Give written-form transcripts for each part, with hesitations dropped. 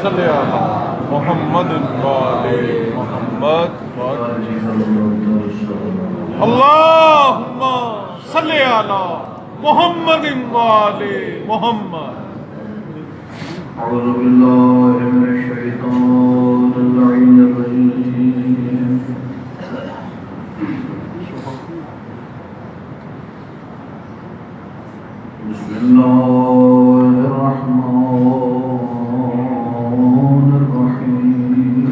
صلی علی محمد وآل محمد اللہم صلی علی محمد وآل محمد. أعوذ بالله من الشيطان اللعين الرجيم. بسم الله الرحمن الرحيم.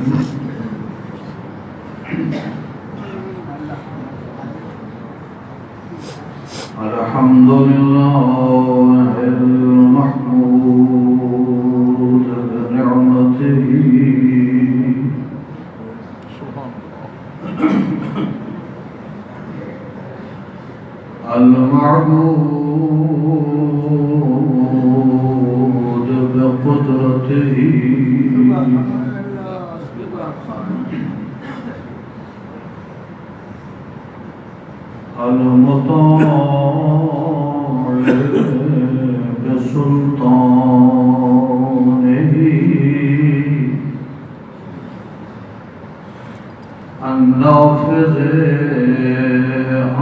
الحمد لله المحمود بنعمته المعبود بقدرته المطاع بسلطانه النافذ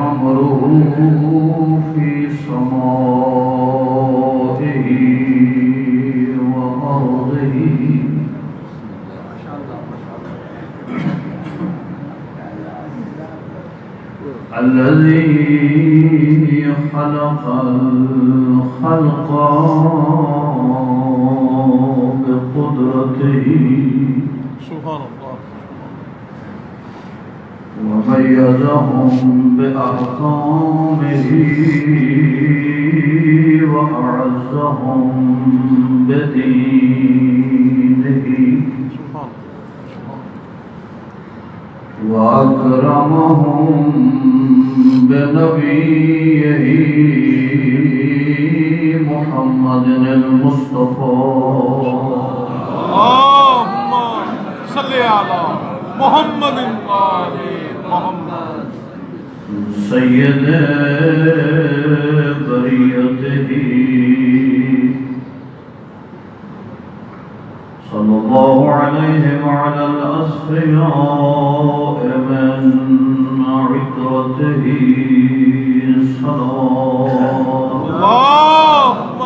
أمره في سمائه وأرضه الذي خلق الخلق بقدرته سبحان اللہ. وميزهم بأحكامه وأعزهم بدينه وأكرمهم بنبيه محمد المصطفى. اللہم صلی علی محمد وآل محمد سید بریته صلی اللہ علیہ وعلى الأصفياء من عطرته صلاة. اللہم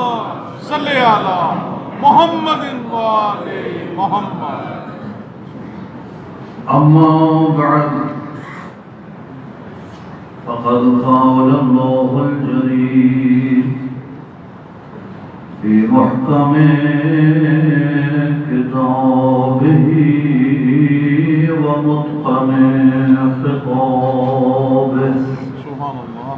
صلی علی محمد وآل محمد. أما بعد فقد قال الله الجليل في محكم كتابه ومتقن خطابه. سبحان اللہ.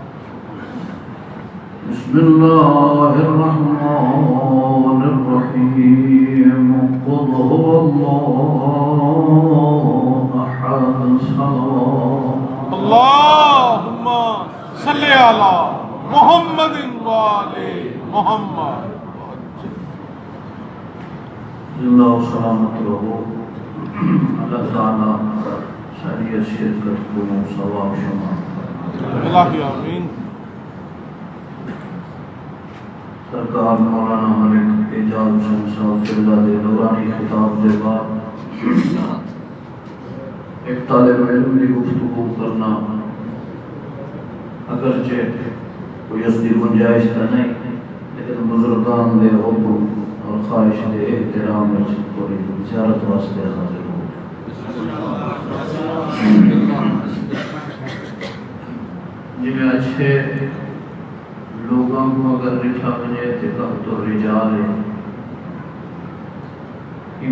بسم الله الرحمن الرحيم. قل هو الله أحد الصمد. اللہم صلی علی محمد وآل محمد. زندہ و سلامت رہو. اللہ تعالیٰ ساری شرکت کو ثواب شما. الہی آمین. سرکار مولانا ملک اعجاز حسین صاحب قبلہ دے نورانی خطاب دے بعد ایک طالب علم کی گفتگو کرنا اگرچہ کوئی اصلی گنجائش تو نہیں، لیکن بزرگان دے حب اور خواہش دے احترام میں تھوڑی زیارت واسطے حاضر ہو. جی میں اچھے لوگوں کو اگر لکھا بجے تقحط الرجال ہے،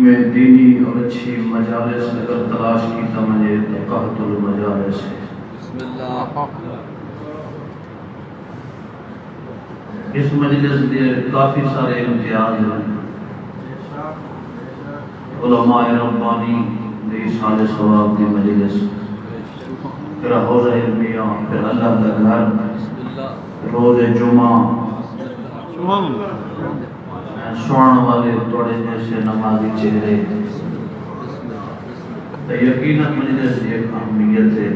میں دینی اور اچھی مجالس اگر تلاش کی تو مجھے تقحط المجالس ہے. اس مجلس دے کافی سارے امتیاز ہیں. علماء ربانی دے سال ثواب دی مجلس، پھر حوضہ علمیہ، پھر اللہ کا گھر، روز جمعہ، سوان والے توڑے جیسے نمازی چہرے. تو یقیناً مجلس ایک اہمیت ہے.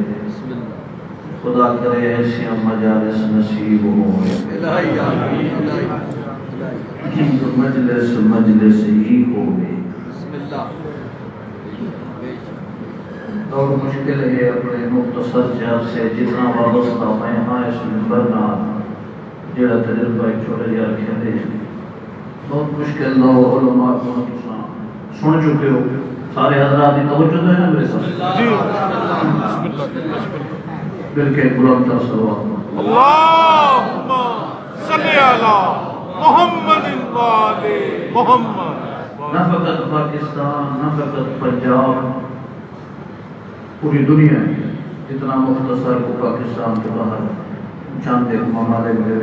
خدا کرے ایسی مجالس نصیب ہو. مجلس مجلس ہی ہوئے اور مشکل ہے اپنے مختصر جاب سے جتنا وابستہ میں ہاں اس منبر نہ جڑا تجربہ ایک چھوٹا جا رکھے دے بہت مشکل نہ ہو علماء کو سن چکے ہو سارے حضرات کی توجہ ہے نا میرے ساتھ بلکہ بلند تر صلوات اللہم صلی علی محمد وآل محمد نہ فقط پاکستان نہ فقط پنجاب پوری دنیا ہے جتنا مختصر کو پاکستان کے باہر چاند ایک ممالک میں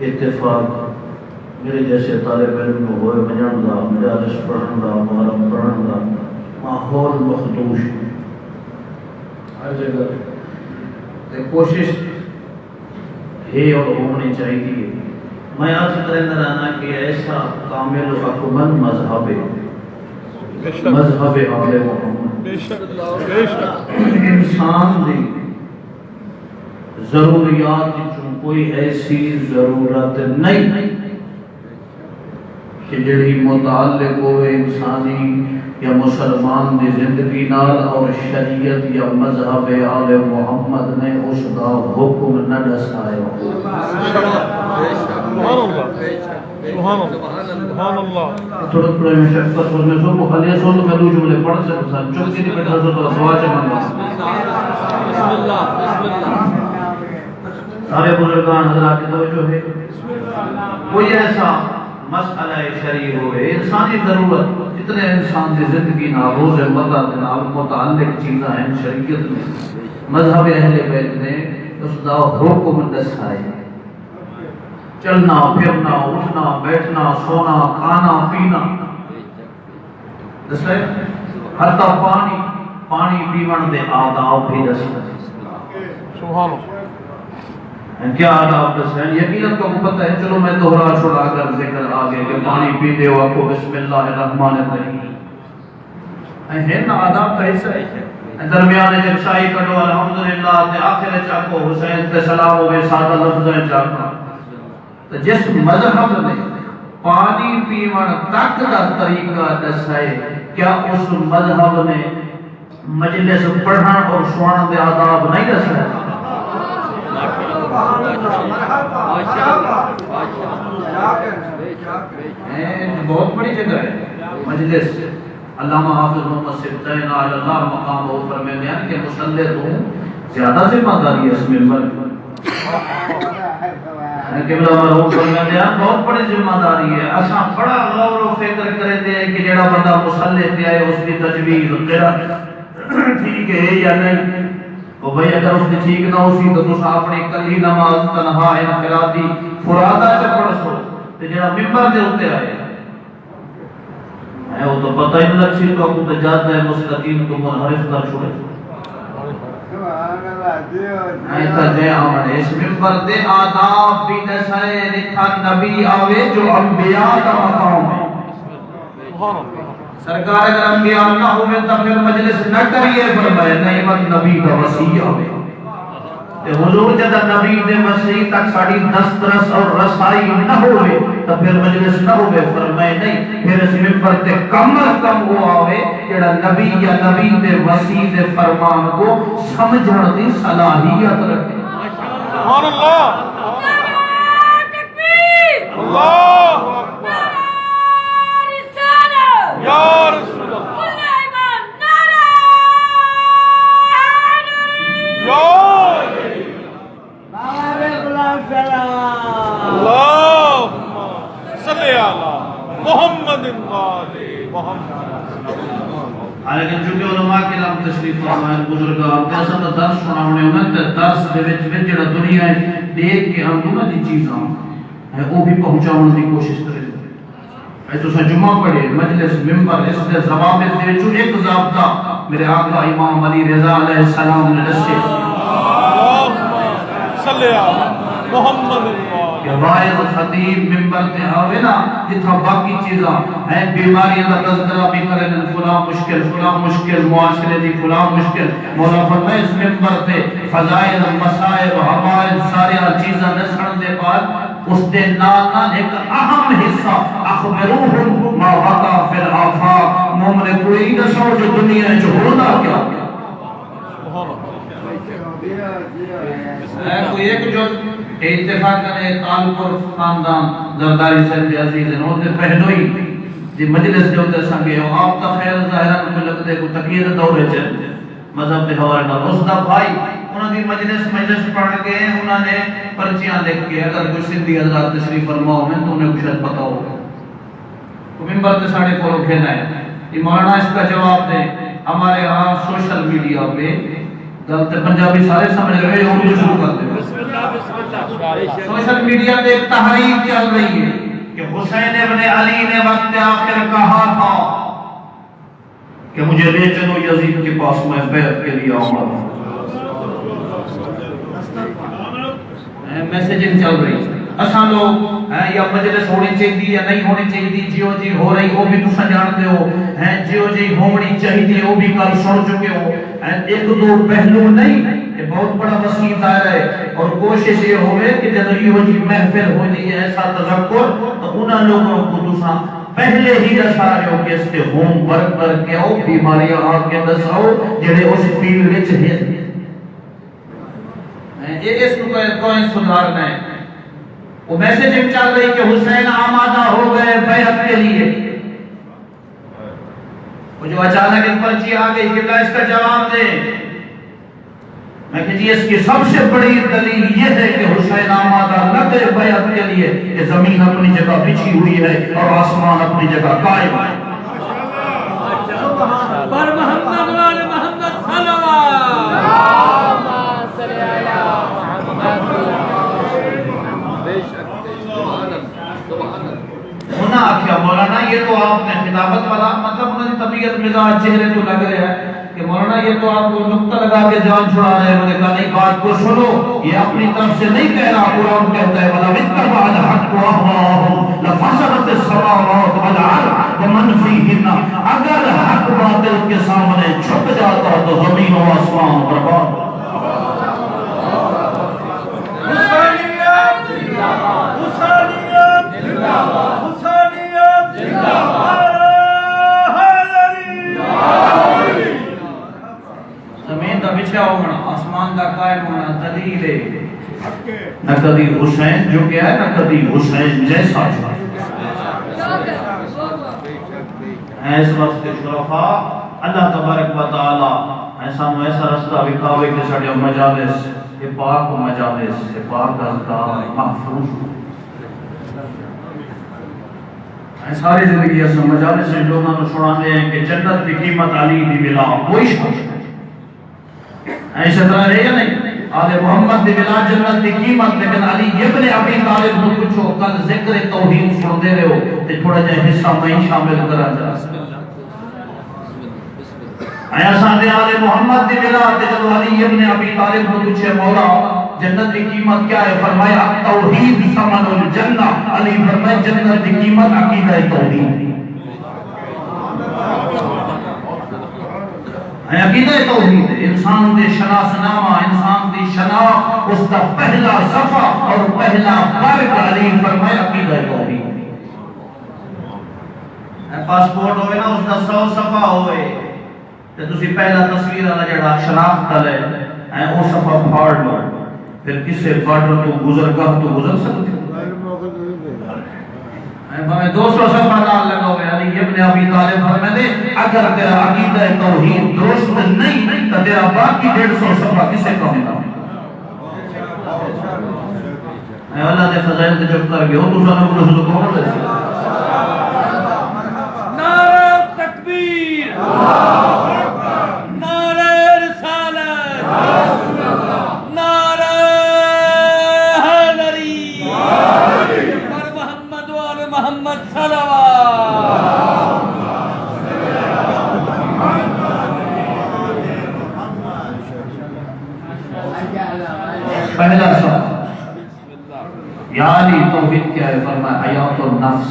اتفاق میرے جیسے طالب علم کو ہوئے بجان دا مجالس پڑھن دا محرم پڑھن دا ماحول مخدوش ہر جگہ تے کوشش ہے اور ہونی چاہیے میں آج کرنے رہنا کہ ایسا کامل و اکمل مذہب آل محمد انسان دی ضروریات چون کوئی ایسی ضرورت نہیں کہ جڑی متعلق ہوئے انسانی یا مسلمان دی زندگی نال اور شریعت یا مذہب آل محمد نے اس دا حکم نہ ڈسائے سبحان اللہ تھوڑا تھوڑا میں شفقت اور میں سب کو خلیہ سن میں دو جملے پڑھ سکتا سن چونکہ نہیں بیٹھا سو تو سوا چمن بسم اللہ سارے بزرگان حضرات کی توجہ ہے کوئی ایسا مسئلہ شرعی ہوئے انسانی ضرورت جتنے انسان کی زندگی نہ روز متعلق چیزاں ہیں شریعت میں مذہب اہل بیت نے اس دا حکم دسائے چلنا پھرنا اٹھنا بیٹھنا سونا کھانا پینا دسائے حتی پانی پیون دے آداب بھی دسائے سبحان اللہ کیا آداب دسائے یقیناً کو پتہ ہے چلو میں دوہرا چھوڑا کر ذکر آگے کہ پانی پیتے ہو آپ کو بسم اللہ الرحمن الرحیم ہے نا آداب کا حصہ ہے درمیان جب شاہی کٹو الحمدللہ تے آخر چاکو حسین تے سلام ہوئے سادہ لفظیں چاکو تو جس مذہب نے پانی پیون تک دا طریقہ دسائے کیا اس مذہب نے مجلس پڑھن اور سوان دے آداب نہیں دسائے بہت بڑی جگہ ہے مجلس علامہ حافظ محمد سبتین علی اللہ مقام ہو پر میں بیان کہ مسلح تو زیادہ ذمہ داری ہے اس ممبر قبلہ مرحوم پر میں بیان بہت بڑی ذمہ داری ہے ایسا بڑا غور و فکر کرے دے کہ جڑا بندہ مسلح پہ آئے اس کی تجویز ٹھیک ہے یا نہیں وہ بھئی اگر اس نے ٹھیک نہ ہوسی تو تسا اپنی کلی نماز تنہا انفرادی فرادہ سے پڑھ سو تو جڑا ممبر دے ہوتے آئے وہ تو پتہ ہی لگ سی تو اپنے تجاد ہے مستقیم تو منحرف کر چھوڑے ایسا جے آمن اس ممبر دے آداب بھی دسائے رکھا نبی آوے جو انبیاء کا مقام ہے سبحان اللہ سرکار اگر انبیاء نہ ہوئے تو پھر مجلس نہ کریے فرمائے نعمت نبی کا وسیع ہوئے کہ حضور جدہ نبی دے وسیع تک ساڑی دسترس اور رسائی نہ ہوئے تو پھر مجلس نہ ہوئے فرمائے نہیں پھر اس ممبر تے کم از کم ہوا ہوئے جڑا نبی یا نبی دے وسیع دے فرمان کو سمجھن دی صلاحیت رکھے سبحان اللہ اللہ اکبر یا رسول اللہ یا اللہم صلی علی محمد وآل محمد لیکن چونکہ علماء کے نام تشریف فرمائے بزرگان کیسا تو درس سناونے ہوئے تو درس دے وچ جڑا دنیا ہے دیکھ کے ہم دونوں دی چیزاں وہ بھی پہنچاؤں دی کوشش کرے اے تو جمعہ پڑھے مجلس ممبر اس دے ضوابط دے جو ایک ضابطہ میرے آقا امام علی رضا علیہ السلام نے دسے صلی علی محمد کہ وائز خطیب ممبر تے آوے نا جتھا باقی چیزاں ہیں بیماریاں دا تذکرہ بھی کریں فلاں مشکل معاشرے دی فلاں مشکل مولا فرمائے اس ممبر تے فضائل مسائل و حوائل سارے چیزاں نسخن دے بعد اس دے نال ایک اہم حصہ اخبروہم ما وقع فی الآفاق، مومن کوئی دسو جو دنیا جو ہونا کیا کوئی ایک جو اتفاق کرے تالپور خاندان زرداری صاحب عزیز ہیں وہ پہلوئی جی مجلس جو تے سنگے ہو آپ تا خیر ظاہران کو لگتے کو تقیر دورے چلتے مذہب دے حوالے نال اس دا بھائی انہوں نے مجلس پڑھ کے انہوں نے پرچیاں لکھ کے اگر کوئی سندھی حضرات تشریف فرماؤ میں تو انہیں کچھ پتہ ہو تو ممبر تے ساڑھے کو کھینا ہے یہ مولانا اس کا جواب دے ہمارے ہاں سوشل میڈیا پہ غلط پنجابی سارے سمجھ رہے ہیں اردو شروع کر دے سوشل میڈیا پہ ایک تحریک چل رہی ہے کہ حسین ابن علی نے وقت آخر کہا تھا کہ مجھے لے چلو یزید کے پاس میں بیعت کے لیے آؤں میسیجنگ چل رہی ہے اساں لوگ یا مجلس ہونی چاہیے یا نہیں ہونی چاہیے جیو جی ہو رہی وہ بھی تساں جانتے ہو جیو جی ہونی چاہیے وہ بھی کل سن چکے ہو ایک دو پہلو نہیں یہ بہت بڑا وسیع دائرہ ہے اور کوشش یہ ہوئے کہ جب یہ جی محفل ہو جی ایسا تذکر تو انہاں لوگوں کو تساں پہلے ہی دسا رہے ہو کہ اس کے ہوم ورک کر کے آؤ بیماریاں آ کے دساؤ جڑے اس فیلڈ وچ ہیں یہ اس کو سدھارنا ہے وہ میسیجنگ چل رہی کہ حسین آمادہ ہو گئے بیعت کے لیے وہ جو اچانک ایک پرچی آ گئی کہ اس کا جواب دے میں کہ جی اس کی سب سے بڑی دلیل یہ ہے کہ حسین آمادہ نہ گئے بیعت کے لیے کہ زمین اپنی جگہ بچھی ہوئی ہے اور آسمان اپنی جگہ قائم ہے پر محمد وال محمد صلوات ہونا آکھیا مولانا یہ تو آپ نے خطابت والا مطلب انہوں نے طبیعت مزاج چہرے تو لگ رہے ہیں کہ مولانا یہ تو آپ کو نقطہ لگا کے جان چھڑا رہے ہیں. میں نے کہا نہیں بات کو سنو, یہ اپنی طرف سے نہیں کہہ رہا, قرآن کہتا ہے وَلَوِ اتَّبَعَ الْحَقُّ أَهْوَاءَهُمْ لَفَسَدَتِ السَّمَاوَاتُ وَالْأَرْضُ وَمَنْ فِيهِنَّ. اگر حق باطل کے سامنے چھپ جاتا تو زمین و آسمان برباد. زمین کا بچھا ہونا, آسمان کا قائم ہونا دلیل ہے. نہ کبھی حسین جو کیا ہے, نہ کبھی حسین جیسا جو ہے. اس وقت کے شرفاء اللہ تبارک و تعالی ایسا ایسا رستہ بکھاوے کہ ساڑے مجالس یہ پاک و مجالس یہ پاک اذکار محفوظ ساری زندگی اس مجالس سے لوگوں کو سناتے ہیں کہ جنت کی قیمت علی دی بلا کوئی شک ایسا طرح ہے یا نہیں. آل محمد دی بلا جنت کی قیمت, لیکن علی ابن ابی طالب کو پوچھو کل ذکر توحید سن دے رہے ہو تے تھوڑا جہا حصہ میں شامل کرا جا. ایسا دے آل محمد دی بلا تے جب علی ابن ابی طالب کو پوچھے مولا جنت کی قیمت کیا ہے, فرمایا توحید ثمن الجنہ. علی فرمایا جنت کی قیمت عقیدہ توحید ہے. عقیدہ توحید انسان دے شناس نامہ, انسان دی شناخت, اس کا پہلا صفحہ اور پہلا برگ علی فرمایا عقیدہ توحید. پاسپورٹ ہوئے نا اس کا 100 صفحہ ہوئے تے تسی پہلا تصویر والا جڑا شناخت ہے او صفحہ پھاڑ لو, پھر کسے بارڈر تو گزر گاہ تو گزر سکتے میں 200 صفحہ نال لگا ہوئے. علی ابن ابی طالب فرماتے اگر تیرا عقیدہ توحید درست نہیں تو تیرا باقی 150 صفحہ کسے کم نہ. اے اللہ دے فضائل تے چپ کر گئے ہو تو سانو کو کون دے نعرہ تکبیر, نعرہ رسالت, نعرہ حیدری, پر محمد و آل محمد صلوات. پہلا سوال یا علی توحید کیا ہے, فرمایا حیات النفس,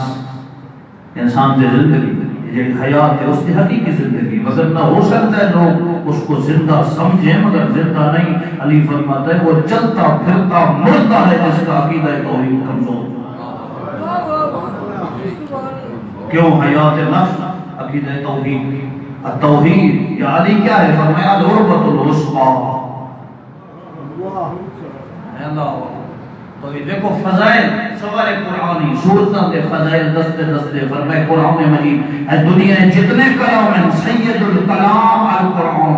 انسان سے زندگی یہ حیات ہے اس کی حقیقی زندگی، مگر نہ ہو سکتا ہے لوگ اس کو زندہ سمجھیں مگر زندہ نہیں۔ علی فرماتا ہے وہ چلتا پھرتا مردہ ہے جس کا عقیدہ توحید کمزور۔ کیوں؟ حیات نفس، عقیدہ توحید۔ التوحید یا علی کیا ہے؟ فرمایا العروۃ الوثقی۔ اللہ تو یہ دیکھو فضائل سوال قرآنی سورتوں کے فضائل دستے دستے فرمائے قرآن مجید اے دنیا جتنے کلام ہیں سید الکلام القرآن۔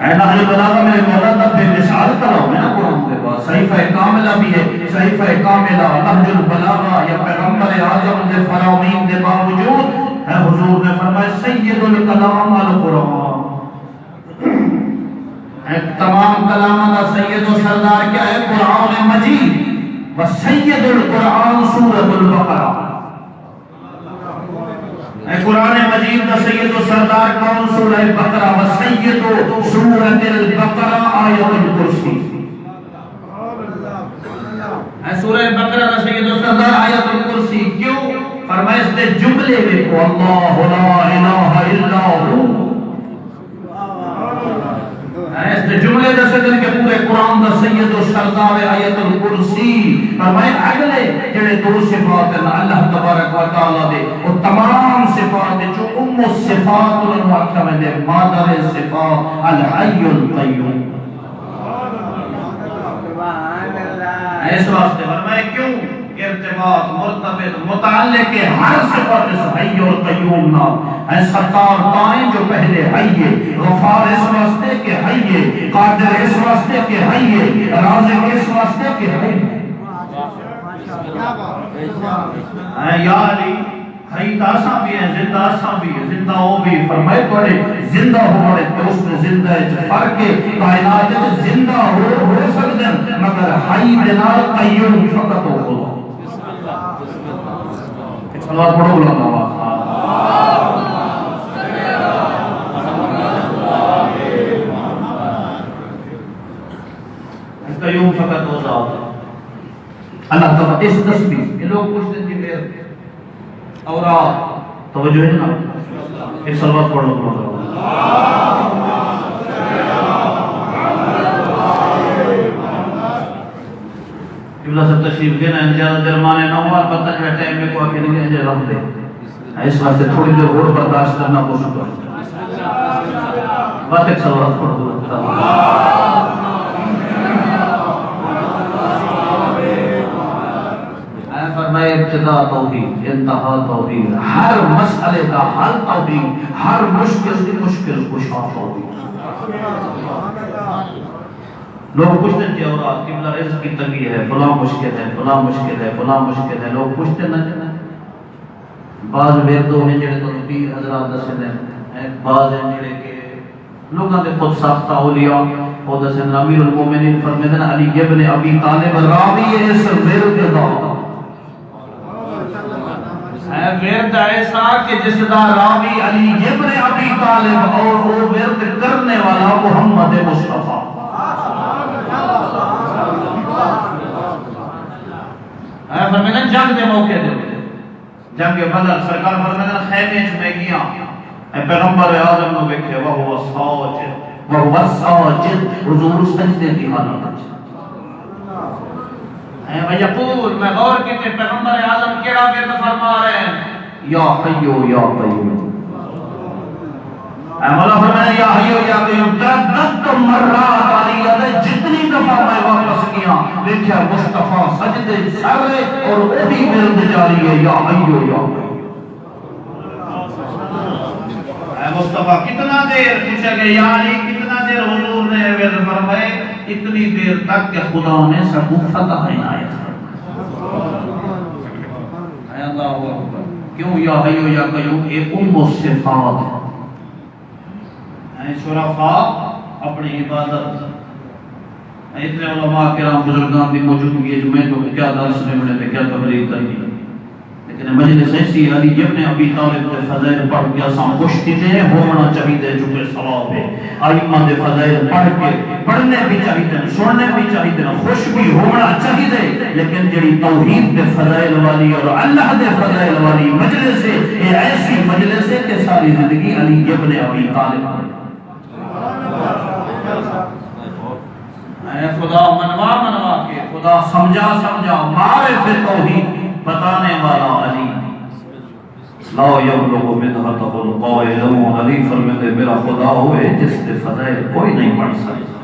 اے نحل بلاغہ میرے مولا تب بے مثال کلام ہے نا قرآن کے پاس، صحیفہ کاملہ بھی ہے، صحیفہ کاملہ نہج البلاغہ یا پیغمبر اعظم کے فرامین کے باوجود ہے حضور نے فرمایا سید الکلام القرآن۔ تمام کلام کا سید و سردار کیا ہے؟ قرآن مجید۔ وسید القرآن سورۃ البقرہ۔ قرآن مجید کا سید و سردار کون؟ سورہ بقرہ۔ وسید سورۃ البقرہ آیت الکرسی۔ سورہ بقرہ کا سید و سردار آیت الکرسی۔ کیوں؟ فرمایا اس نے جملے میں کو اللہ لا الہ الا ہو، اس نے جملے دسے دن کے پورے قرآن دا سید و سردار آیت الکرسی۔ فرمائے اگلے جڑے دو صفات ہیں اللہ تبارک و تعالی دے وہ تمام صفات جو ام الصفات انہوں آکھا میں دے مادر صفات الحی القیوم۔ اس واسطے فرمائے کیوں؟ ارتباط مرتبط متعلق ہر صفت اس حی اور قیوم نام ہے۔ ستار تائیں جو پہلے حی ہے، غفار اس واسطے کے حی ہے، قادر اس واسطے کے حی ہے، رازق اس واسطے کے حی ہے۔ یا علی حی تاسا بھی ہے، زندہ آسا بھی ہے، زندہ ہو بھی۔ فرمائے توڑے زندہ ہونے تو اس میں زندہ ہے فرق کائنات زندہ ہو سکتے مگر حی بنا قیوم فقط ہو خدا۔ صلوات پڑھو علماء۔ قیوم فقط ہو ذات اللہ تعالیٰ اس تسبیح۔ یہ لوگ پوچھتے ہیں کہ اورات توجہ ہے نا، ایک صلوات پڑھو علماء۔ قبلہ سب تشریف دینا ہے زیادہ دیر مانے نہ ہوا پتہ جو ہے ٹائم میں کوئی آکے نہیں ہے رکھ دے، اس واسطے تھوڑی دیر اور برداشت کرنا ہو سکتا بات ایک صلوات پڑھ دو۔ فرمائے ابتدا توحید انتہا توحید، ہر مسئلے کا حل توحید، ہر مشکل کی مشکل کشا توحید۔ لوگ پوچھتے ہیں کہ اورات قبلہ رزق کی تنگی ہے، فلاں مشکل ہے، فلاں مشکل ہے، فلاں مشکل ہے، لوگ پوچھتے نہ جانا۔ بعض ویردوں میں جڑے تو پیر حضرات دسن ہیں، بعض ہیں جڑے کہ لوگاں دے خود ساختہ اولیاء وہ دسن امیر المومنین فرماتے ہیں علی ابن ابی طالب راوی اس ورد دا ہے، ورد ایسا کہ جس دا راوی علی ابن ابی طالب اور وہ ورد کرنے والا محمد مصطفیٰ۔ فرمایا جنگ دے موقع دے جنگ بدر سرکار فرمایا خیمے چ میں گیا پیغمبر اعظم نو ویکھے وہ ساجد حضور سجدے دی حالت ہے میں یقول میں غور کیتے پیغمبر اعظم کیڑا ورد فرما رہے ہیں یا حیو یا قیوم۔ مولا فرمایا یا حیو یا قیوم تردد مرات علی جتنی دفعہ میں واپس کیا دیکھا مصطفیٰ سجدے سر اور وہی ورد جاری ہے یا حیو یا قیوم۔ مصطفیٰ کتنا دیر پوچھا گیا یا علی کتنا دیر حضور نے ورد فرمائے اتنی دیر تک کہ خدا نے سب کو فتح عنایت ہے۔ اللہ اکبر۔ کیوں یا حیو یا قیوم؟ ایک ام الصفات ہے۔ شرفاء اپنی عبادت اتنے علماء کرام بزرگان کی موجودگی میں تو کیا درس نے بنے تھے کیا تبلیغ کرنی لیکن مجلس ایسی علی ابن ابی طالب کے فضائل پڑھ کے اساں خوش تھے ہونا چاہیے چونکہ ثواب ہے ائمہ دے فضائل پڑھ کے پڑھنے بھی چاہیے سننے بھی چاہیے خوش بھی ہونا چاہیے لیکن جڑی توحید دے فضائل والی اور اللہ دے فضائل والی مجلس ہے یہ ایسی مجلس ہے کہ ساری زندگی علی ابن ابی طالب اے خدا منوا کے خدا سمجھا معرف توحید بتانے والا علی لا یبلغ مدحتہ القائلون علی فرماتے میرا خدا ہوئے جس کے فضائل کوئی نہیں پڑھ سکتا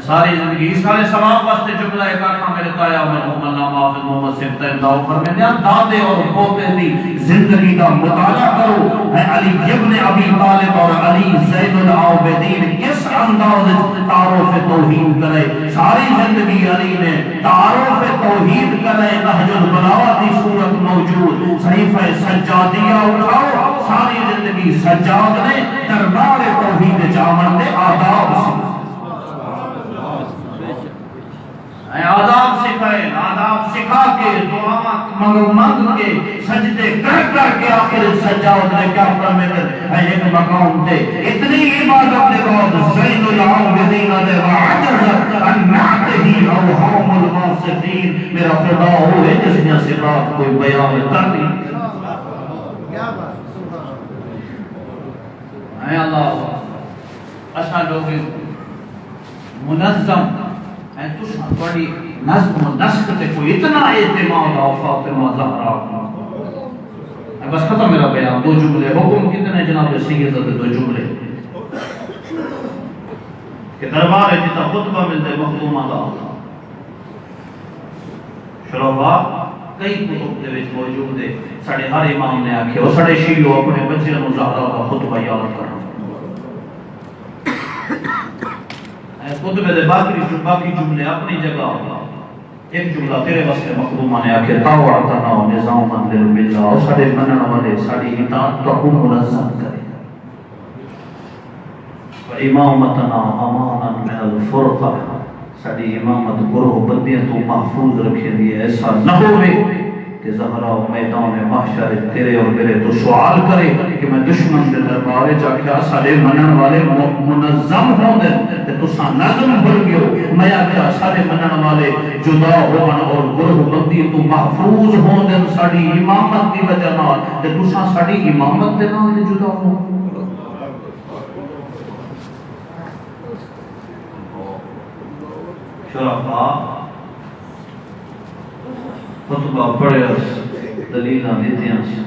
ساری زندگی سارے ثواب واسطے جملہ ایک آنکھا میرے تایا مرحوم اللہ محافظ محمد صفت انداؤ فرماتے ہیں دادے اور پوتے دی زندگی کا مطالعہ کرو ہے علی ابن ابی طالب اور علی زین العابدین کس انداز تعارف توحید کرے ساری زندگی علی نے تعارف توحید کرے نہج البلاغہ کی صورت موجود صحیفہ سجادیہ اٹھاؤ ساری زندگی سجاد نے دربار توحید جامن دے آداب سے آداب سکھائے آداب سکھا کے دعا مانگ کے سجدے کر کے آخر سجاد نے کیا فرماتے ہیں ایک مقام تے اتنی عبادت کے بعد زین العابدین نے وعجز ان نعتہی اوہام الواصفین میرا خدا ہوئے جس نے صفات کوئی بیان کر دی اے اللہ اچھا لوگ منظم ہے تو بڑی نظم و نسق تے کوئی اتنا اعتماد اور فاطمہ زہرا بس ختم میرا بیان دو جملے حکم کتنے جناب سید دو جملے کہ دربار ہے جتا خطبہ ملتے مخدومہ دا شرفا کئی کتب دے وچ موجود ہے ساڑھے ہر امام نے آکھے اور ساڑھے شیعوں اپنے بچیاں نو زہرا کا خطبہ یاد کرنا خطبے دے باقی جملے اپنی جگہ ایک جملہ تیرے واسطے مخدومہ نے آکھے طاوعتنا نظاما للملہ اور ساڑھے منن والے ساڑھی اطاعت کو منظم کرے وامامتنا امانا من الفرقہ ساڑھی امامت گروہ بندیاں تو محفوظ رکھے دیئے ایسا نہ ہوئے کہ زہرا میدان محشر تیرے اور میرے تو سوال کرے کہ میں دشمن کے دربارے جا کے سارے منن والے منظم ہوں دے کہ تسا نظم بھر گئے میں آکھیا سارے منن والے جدا ہون اور گروہ بندی تو محفوظ ہوں دے ساڑی امامت کی وجہ نہ کہ تسا ساڑی امامت دے نام دے جدا ہوں شرفا خطبہ پڑھے دلیلہ دیتے ہیں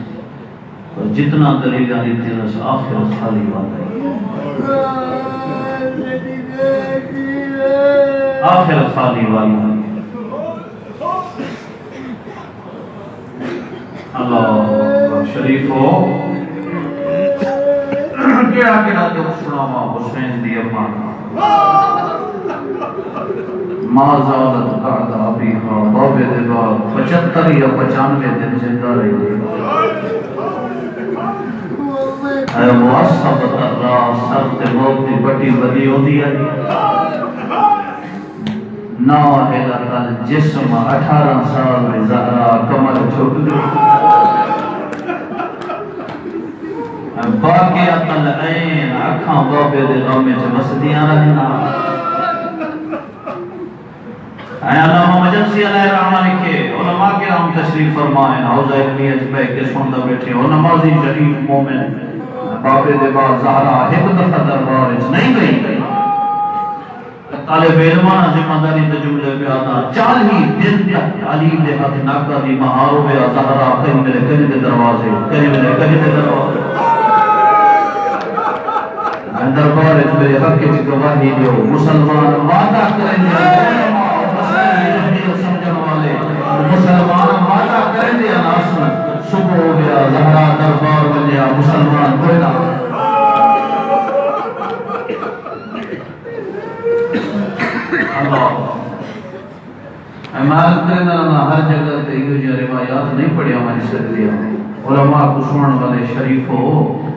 اور جتنا دلیلہ دیتے ہیں آخر خالی بات ہے آخر خالی بات ہے اللہ شریف ہو کیا دکھ سناما حسین دی اماں ما زالت قعد ابیہا بابے دے بعد 75 یا 95 دن زندہ رہی اے معصبت الراس سر تے موت دی بڑی بدی ہوندی ہے ناہلت الجسم 18 سال میں زہرا کمر چھوٹ گئی باقیت العین اکھاں بابے دے غم وچ مسدیاں رہنا اے علامہ مجلسی علیہ الرحمہ لکھے علماء کرام تشریف فرمائیں حوضہ ابنی اجبہ کے سندہ بیٹھے اور نمازی شریف مومن بابے دے بعد زہرا ایک دفعہ دربار اچ نہیں گئی طالب علمانہ ذمہ داری تے جملے پہ آتا 40 دن تک علی دے ہاتھ ناکہ دی مہارو بے زہرا کہیں میرے کہیں دے دروازے کہیں میرے کہیں دے دروازے دربار اچ میرے حق کی گواہی دیو مسلمان وعدہ کریں گے مسلمان ماتا کریں دیا ناسن صبح ہو گیا زہرا دربار ملیا مسلمان کوئی نہ اللہ اعمال کرنا ہر جگہ تے یہ روایات نہیں پڑھیا ہماری سکدیا علماء کو سنن والے شریف ہو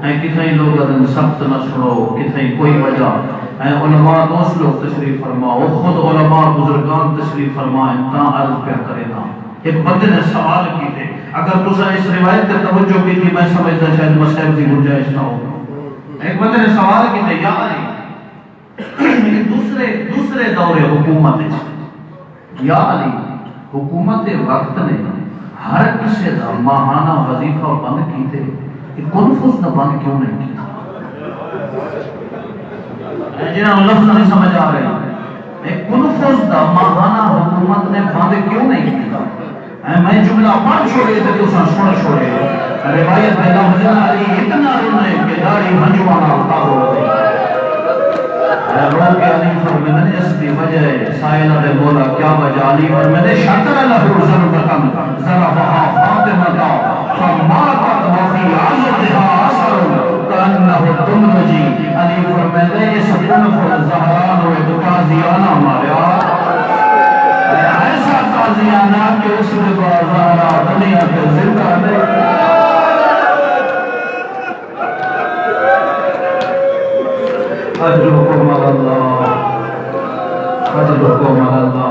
اے کتھیں لوگ ادن سخت نہ سنو کتھیں کوئی وجہ اے علماء دوست لوگ تشریف فرماؤ خود علماء بزرگان تشریف فرمائیں تا عرض پہ کرے نا ایک بندے نے سوال کی تھے، اگر تسا اس روایت پر توجہ کی تھی میں سمجھتا شاید مسائل کی گنجائش نہ ہو۔ ایک بندے نے سوال کی تھے، یا علی دوسرے دور حکومت یا علی حکومت وقت نے ہر کسی دا ماہانہ وظیفہ بند کیتے، کہ کنفوس نہ بند کیوں نہیں کیا؟ جنہاں لفظ نہیں سمجھ آ رہے ہیں، کنفوس دا ماہانہ حکومت نے بند کیوں نہیں کیا؟ میں جملہ پڑھ چھوڑے تھے تو سن چھوڑے، روایت میں لفظ علی اتنا رونے کہ داڑھی ہنجوانا اتار ہو گئی۔ رو کے علی فرماتے اس کی وجہ سائلہ دے بولا کیا وجہ؟ علی فرماتے شکر لہو ضربتن ضربہا فاطمہ فماتت وفی عزتها اثر کانہ تمنجی۔ علی فرماتے اس کنف زہران و قاضیانہ ماریا، ایسا قاضیانہ کہ اس نے زہرا دنیا کے زندہ نہیں۔ اجرکم اللہ، اجرکم اللہ۔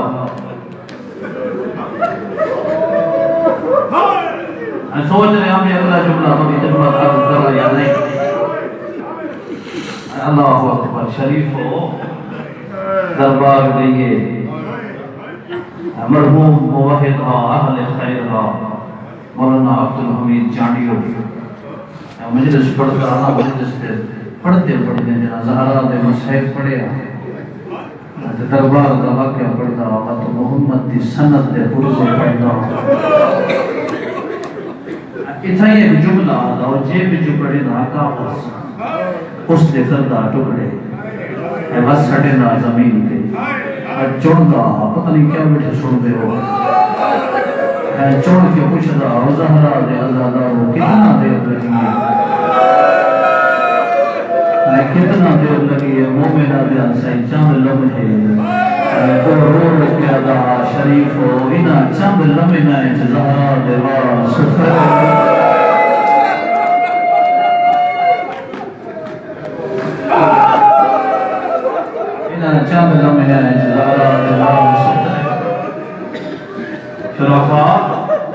میں سوچ رہے ہم یہ اگلا جملہ تو خدمت عرض کرا یا نہیں۔ اللہ اکبر، شریف ہو دربار دیئے مرحوم موحد اہل خیر مولانا عبدالحمید جانیو مجلس پڑھتا رہا، مجلس پہ پڑھتے جنا زہرا دے مصحف پڑھیا دربار دا واقعہ پڑھتا تو محمد دی سنت دے پرزے پڑھتا۔ اتھا یہ جملہ آدھا اور جیب جو پڑھے دا کافس اس دے کردہ ٹکڑے بس سڑے دا زمین کے چوندہ پتہ نہیں کیا بیٹھے سن دے ہو چون کے پوچھتا زہرا دے ازادہ ہو کتنا دیر لگی ہے، کتنا دیر لگی ہے مومنہ دے انسائی چند لمحے تو رو کے ادا شریف ہو انہا چند لمحے زہرا دے وارا سفر انہا چند لمحے زہرا دے وارا سفر۔ شرفا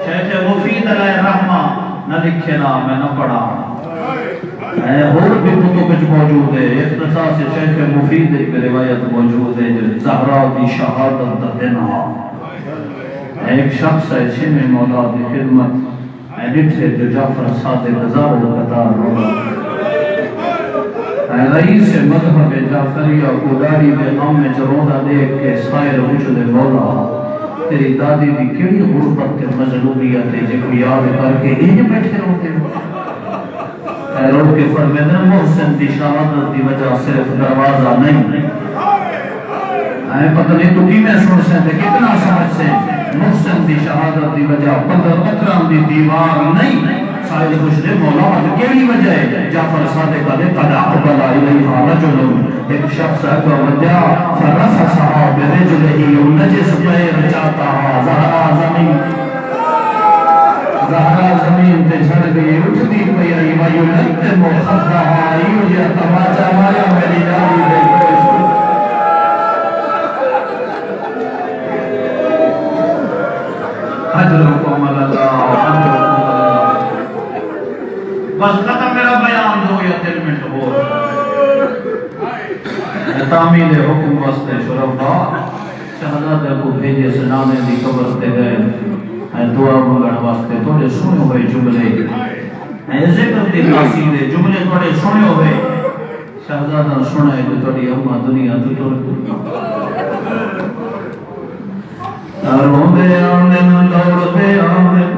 شیخ مفید علیہ رحمہ نہ لکھنا میں نہ پڑھا، اور بھی کتب وچ موجود ہے، اختصاص سے شیخ مفید ایک روایت موجود ہے زہرا دی شہادت دا دن ایک شخص ہے چھویں مولا دی خدمت ڈٹھے جو جعفر صادق ہزار قطار رولا رئیس مذہب جعفریہ کو داڑھی میں غم میں چروندہ دیکھ کے سائر وجود مولا تیری دادی دی کیڑی غربت کے مظلومیت ہے جے کو یاد کر کے انہیں بیٹھے روتے ہو۔ روح کے فرمیدن محسن دی شہادت دی وجہ صرف دروازہ نہیں، پتہ نہیں تو کی میں سن سے تھے کتنا سمجھ سے محسن دی شہادت دی وجہ 15 دی دیوار نہیں، سائل خوشنے مولا کیڑی وجہ ہے؟ جعفر صادق دے قد اقبل الیہا رجل، ایک شخص اگر وجہ فرفسہا برجلہی نجس پیر چاہتا زہرا زمین زہرا زمین تے جھڑ گئی اٹھتی پئی رہی وایو لگتے مخدہا یوں جا تماچا مارا میری داری دے حجرکم اللہ حجرکم اللہ۔ بس ختم میرا بیان 2 یا 3 منٹ ہو تعمیل حکم واسطے شرفا شہزادہ کو بھیجے سنانے دی قبر تے گئے دعا مگن واسطے تھوڑے سنے ہوئے جملے ذکر دی ناسی دے جملے تھوڑے سنے ہوئے شہزادہ سنے جو تھوڑی امہ دنیا تو روندے آمدن دوڑتے آمدن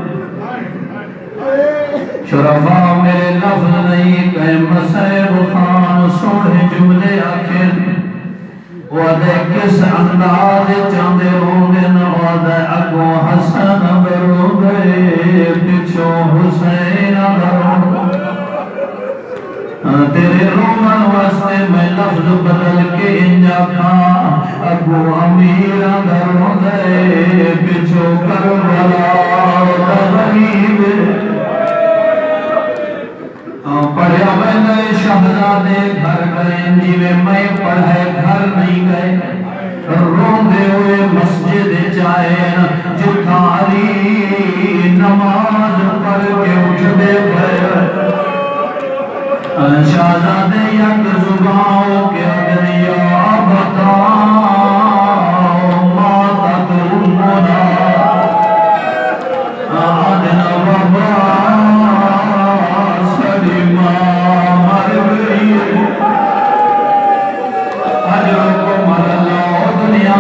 شرفا میرے لفظ نہیں کہ مسیب خان سوڑے جملے آخر وعدے کس انداز چاندے روندن وعدے اگو حسن برودے پچھو حسین برودے تیرے رومن واسطے میں لفظ بدل کے انجا کھا اگو امیر برودے پچھو کربلا غریب پڑھیا میں نئے شہزادے گھر گئے جیوے میں پڑھے گھر نہیں گئے روندے ہوئے مسجد جائے جتھا علی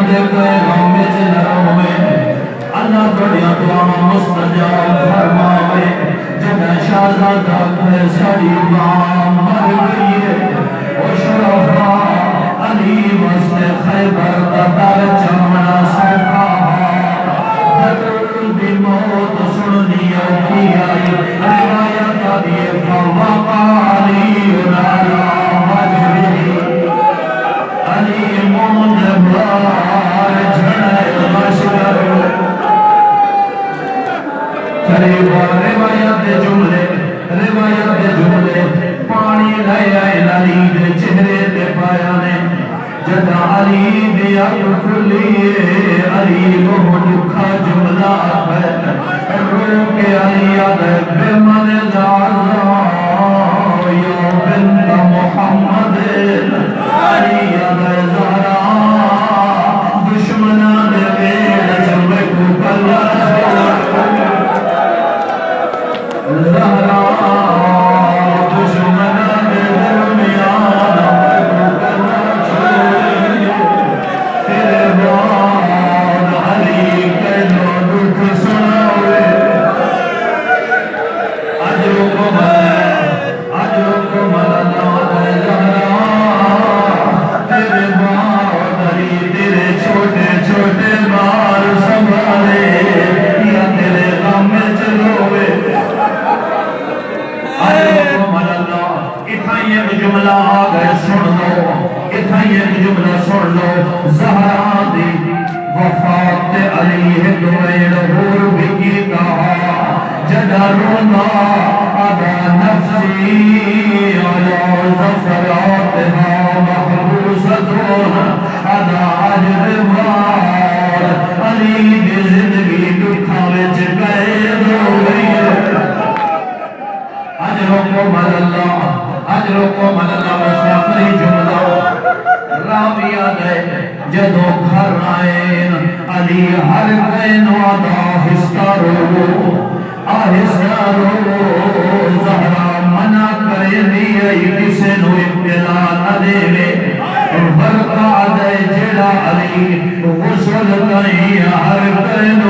دے کوئی غم وچ نہ روے اللہ تھوڑیاں دعاواں مستجاب فرماوے جب شہزادہ گھر ساڑی ماں مر گئی ہے او شرفا علی واسطے خیبر دا در چمنا سوکھا بدر دی موت سننی اوکھی آئی روایت دی فوقا علی علی علی مون بار جھڑے مشکر روایت جملے پانی لے آئے علی دے چہرے تے پایا نے جدا علی دی اکھ کھلی علی وہ دکھا جملہ ہے رو کے علی آدھے بے من زازا یا بنت محمد علی آدھے زہرا دشمنان بیڑ جمع کو پلا زہرا دشمنان درمیان پلا چھوڑی تیرے بعد علی کہنو دکھ سناوے اجرو کو ملنا زہرا تیرے بعد علی تیرے چھوٹے چھوٹے بال سنبھالے یا تیرے غم چلوے جملہ آگئے سن لو ایک جملہ سن لو زہرا دی وفات علی دوئے لہور بھی کہا جدا رونا ادا نفسی علی ظفراتها محبوستون ادا عجر وار علی دی زندگی دکھا وچ قید ہو گئی اجرکم اللہ مشاقری جملہ راویہ دے جدو گھر آئین علی ہر قین وعدہ آہستہ رو زہرا منع کرے دیئی کسے نو ابتلا نہ دے لے برقع دے جڑا علی غسل کہیں ہر قین